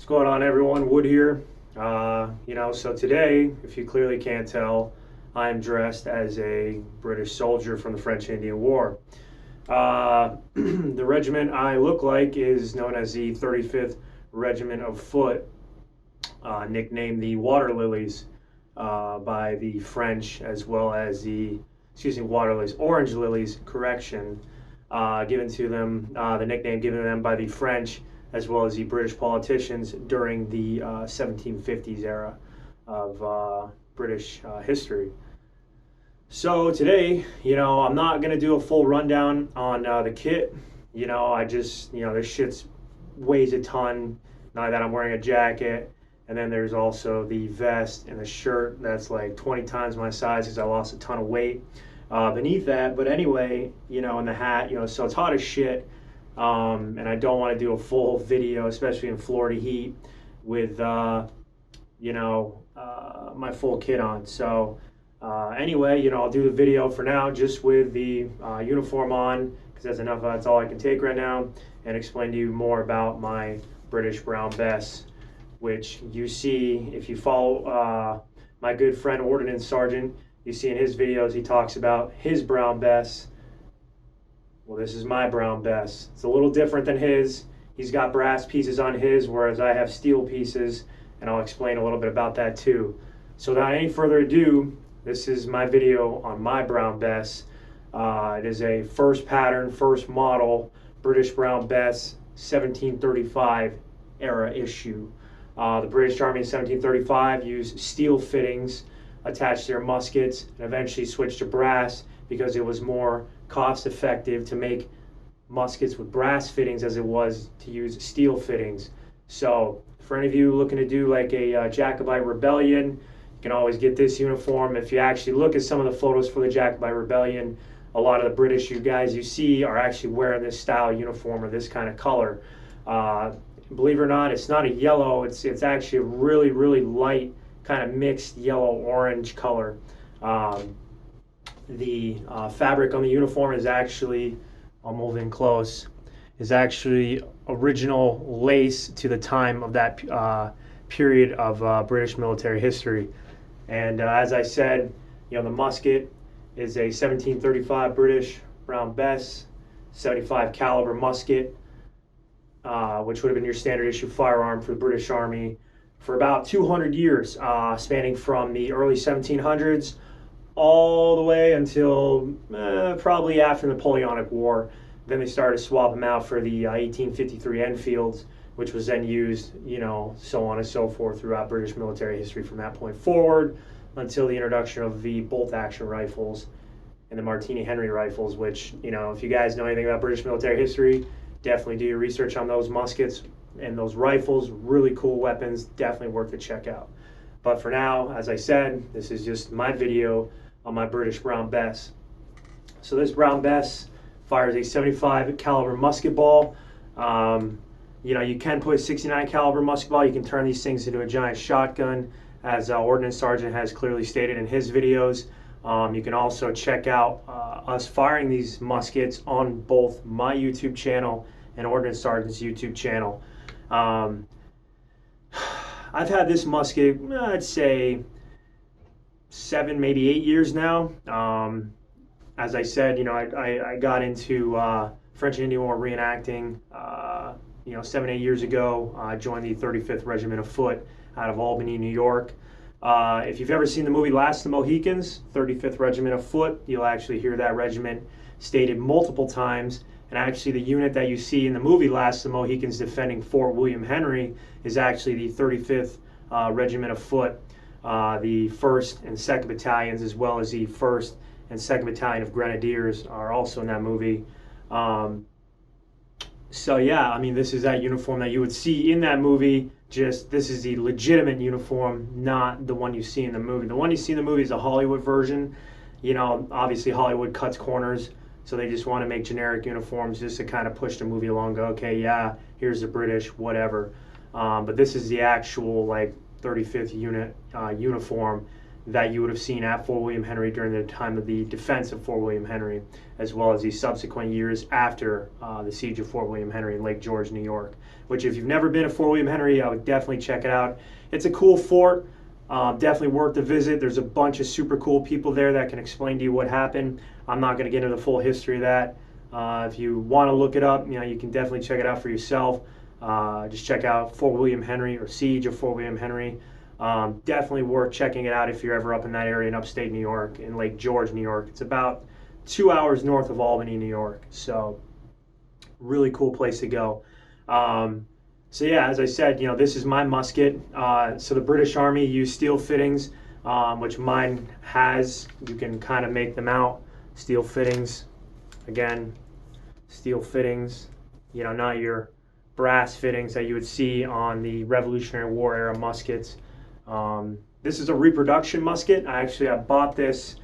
What's going on, everyone? Wood here. So today, if you clearly can't tell, I'm dressed as a British soldier from the French Indian War. The regiment I look like is known as the 35th Regiment of Foot, nicknamed the Water Lilies by the French, as well as Water Lilies, Orange Lilies, correction, given to them, the nickname given to them by the French as well as the British politicians during the 1750s era of British history. So today, I'm not going to do a full rundown on the kit. This shit's weighs a ton now that I'm wearing a jacket. And then there's also the vest and the shirt that's like 20 times my size because I lost a ton of weight beneath that. But anyway, and the hat, so it's hot as shit. And I don't want to do a full video, especially in Florida heat, with my full kit on. So anyway, I'll do the video for now just with the uniform on, because that's enough. That's all I can take right now, and explain to you more about my British Brown Bess, which you see if you follow my good friend Ordnance Sergeant. You see in his videos he talks about his Brown Bess. Well, this is my Brown Bess. It's a little different than his. He's got brass pieces on his, whereas I have steel pieces, and I'll explain a little bit about that too. So without any further ado, this is my video on my Brown Bess. It is a first pattern, first model British Brown Bess 1735 era issue. The British Army in 1735 used steel fittings attached to their muskets and eventually switched to brass because it was more cost effective to make muskets with brass fittings as it was to use steel fittings. So for any of you looking to do like a Jacobite rebellion, you can always get this uniform. If you actually look at some of the photos for the Jacobite rebellion, a lot of the British guys you see are actually wearing this style uniform or this kind of color. Believe it or not, it's not a yellow, it's actually a really, really light kind of mixed yellow-orange color. The fabric on the uniform is actually, I'll move in close, is actually original lace to the time of that period of British military history. And as I said, the musket is a 1735 British Brown Bess 75 caliber musket, which would have been your standard issue firearm for the British Army for about 200 years, spanning from the early 1700s all the way until probably after the Napoleonic War. Then they started to swap them out for the 1853 Enfields, which was then used, so on and so forth throughout British military history from that point forward until the introduction of the bolt-action rifles and the Martini-Henry rifles, which, if you guys know anything about British military history, definitely do your research on those muskets and those rifles. Really cool weapons, definitely worth a check out. But for now, as I said, this is just my video on my British Brown Bess. So this Brown Bess fires a 75 caliber musket ball. You can put a 69 caliber musket ball. You can turn these things into a giant shotgun, as Ordnance Sergeant has clearly stated in his videos. You can also check out us firing these muskets on both my YouTube channel and Ordnance Sergeant's YouTube channel. I've had this musket, I'd say 7, maybe 8 years now. As I said, I got into French Indian War reenacting, 7, 8 years ago. I joined the 35th Regiment of Foot out of Albany, New York. If you've ever seen the movie Last of the Mohicans, 35th Regiment of Foot, you'll actually hear that regiment stated multiple times. And actually the unit that you see in the movie Last of the Mohicans defending Fort William Henry is actually the 35th Regiment of Foot. The 1st and 2nd Battalions, as well as the 1st and 2nd Battalion of Grenadiers, are also in that movie. So yeah, this is that uniform that you would see in that movie. Just this is the legitimate uniform, not the one you see in the movie. The one you see in the movie is a Hollywood version. Obviously Hollywood cuts corners, so they just want to make generic uniforms just to kind of push the movie along. Go, okay, yeah, here's the British, whatever. But this is the actual 35th unit uniform that you would have seen at Fort William Henry during the time of the defense of Fort William Henry, as well as the subsequent years after the siege of Fort William Henry in Lake George, New York, which if you've never been to Fort William Henry, I would definitely check it out. It's a cool fort, definitely worth the visit. There's a bunch of super cool people there that can explain to you what happened. I'm not going to get into the full history of that. If you want to look it up, you can definitely check it out for yourself. Just check out Fort William Henry or Siege of Fort William Henry. Definitely worth checking it out if you're ever up in that area in upstate New York, in Lake George, New York. It's about 2 hours north of Albany, New York. So really cool place to go. So yeah, as I said, this is my musket. So the British Army used steel fittings, which mine has. You can kind of make them out. Steel fittings, again, steel fittings, not your brass fittings that you would see on the Revolutionary War era muskets. This is a reproduction musket. I bought this.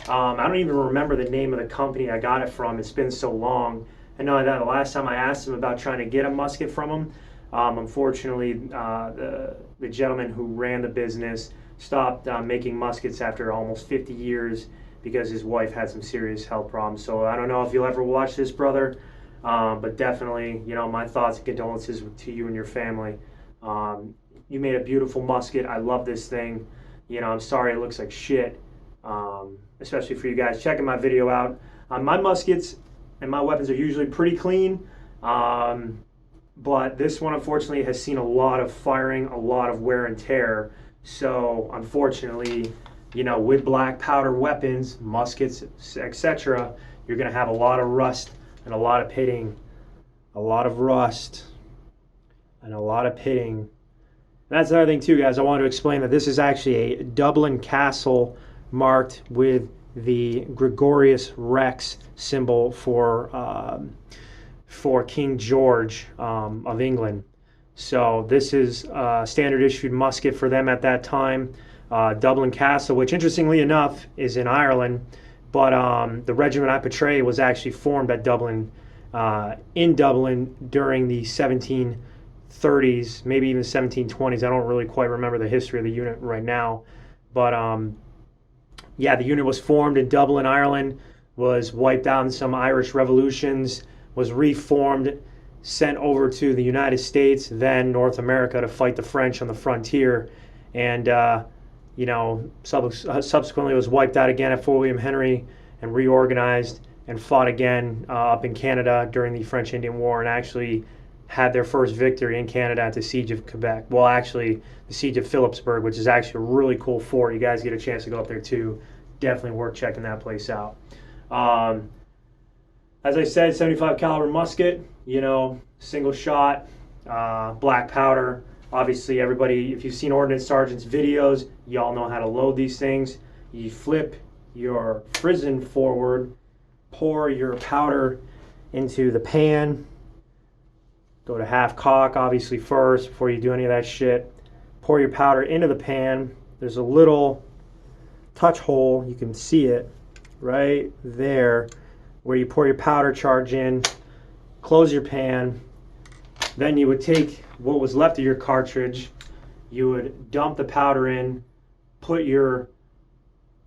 I don't even remember the name of the company I got it from. It's been so long. I know that the last time I asked him about trying to get a musket from him, unfortunately, the gentleman who ran the business stopped making muskets after almost 50 years because his wife had some serious health problems. So I don't know if you'll ever watch this, brother, but definitely, my thoughts and condolences to you and your family. You made a beautiful musket. I love this thing. I'm sorry it looks like shit, especially for you guys checking my video out. My muskets and my weapons are usually pretty clean, but this one unfortunately has seen a lot of firing, a lot of wear and tear. So unfortunately, with black powder weapons, muskets, etc., you're going to have a lot of rust and a lot of pitting, a lot of rust and a lot of pitting. And that's another thing too, guys. I wanted to explain that this is actually a Dublin castle marked with the Gregorius Rex symbol for King George of England. So this is a standard issued musket for them at that time. Dublin Castle, which interestingly enough is in Ireland, but the regiment I portray was actually formed at Dublin, in Dublin during the 1730s, maybe even 1720s. I don't really quite remember the history of the unit right now, but yeah, the unit was formed in Dublin, Ireland, was wiped out in some Irish revolutions, was reformed, sent over to the United States, then North America, to fight the French on the frontier, and subsequently was wiped out again at Fort William Henry and reorganized and fought again up in Canada during the French Indian War, and actually had their first victory in Canada at the Siege of Quebec. Well, actually, the Siege of Philipsburg, which is actually a really cool fort. You guys get a chance to go up there too. Definitely worth checking that place out. As I said, 75 caliber musket, single shot, black powder. Obviously, everybody, if you've seen Ordnance Sergeant's videos, y'all know how to load these things. You flip your frizzen forward, pour your powder into the pan, go to half cock, obviously, first, before you do any of that shit. Pour your powder into the pan. There's a little touch hole, you can see it right there, where you pour your powder charge in. Close your pan. Then you would take what was left of your cartridge, you would dump the powder in, put your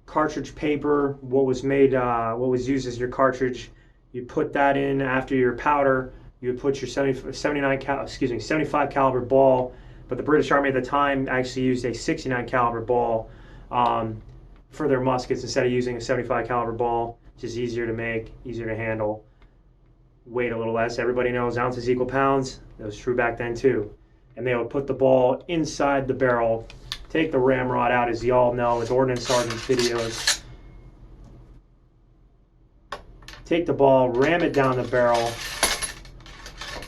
cartridge paper, what was used as your cartridge, you put that in after your powder. You would put your 75 caliber ball, but the British Army at the time actually used a 69 caliber ball for their muskets instead of using a 75 caliber ball. Just easier to make, easier to handle, weight a little less. Everybody knows ounces equal pounds. That was true back then too. And they would put the ball inside the barrel, take the ramrod out, as you all know with Ordnance Sergeant's videos. Take the ball, ram it down the barrel,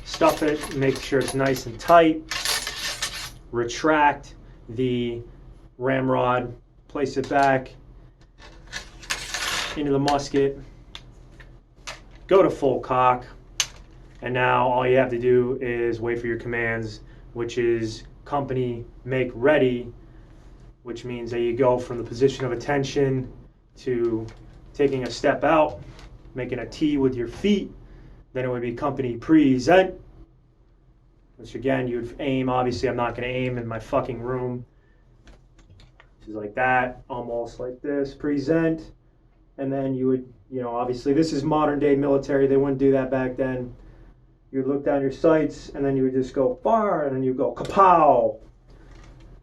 stuff it, make sure it's nice and tight, retract the ramrod, place it back into the musket, go to full cock, and now all you have to do is wait for your commands, which is company make ready, which means that you go from the position of attention to taking a step out, making a T with your feet. Then it would be company present, which again, you'd aim. Obviously, I'm not going to aim in my fucking room. is like that, almost like this, present, and then you would, obviously this is modern day military. They wouldn't do that back then. You would look down your sights, and then you would just go fire, and then you go kapow,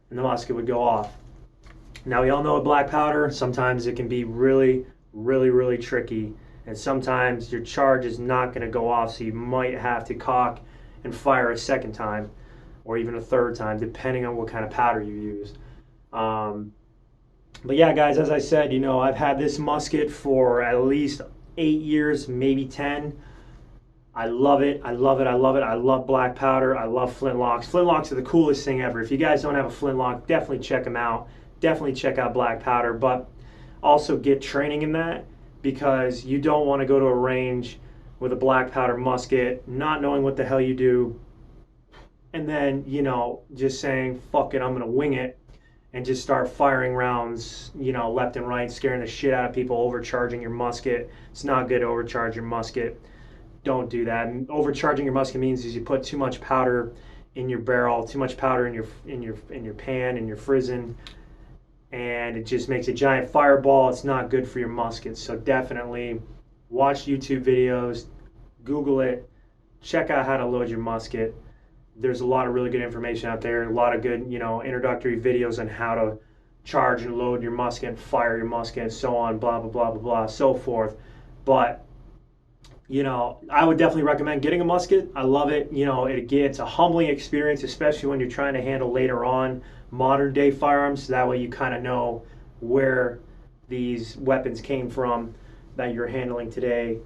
and the musket would go off. Now we all know with black powder, sometimes it can be really, really, really tricky, and sometimes your charge is not going to go off, so you might have to cock and fire a second time, or even a third time, depending on what kind of powder you use. But yeah, guys, as I said, I've had this musket for at least 8 years, maybe 10. I love it. I love it. I love it. I love black powder. I love flintlocks. Flintlocks are the coolest thing ever. If you guys don't have a flintlock, definitely check them out. Definitely check out black powder, but also get training in that, because you don't want to go to a range with a black powder musket, not knowing what the hell you do, and then, just saying, fuck it, I'm going to wing it, and just start firing rounds, left and right, scaring the shit out of people, overcharging your musket. It's not good to overcharge your musket. Don't do that. And overcharging your musket means is you put too much powder in your barrel, too much powder in your pan, in your frizzen, and it just makes a giant fireball. It's not good for your musket. So definitely watch YouTube videos, Google it, check out how to load your musket. There's a lot of really good information out there, a lot of good, introductory videos on how to charge and load your musket, fire your musket, and so on, blah, blah, blah, blah, blah, so forth. But, I would definitely recommend getting a musket. I love it. It's a humbling experience, especially when you're trying to handle later on modern day firearms. So that way you kind of know where these weapons came from that you're handling today.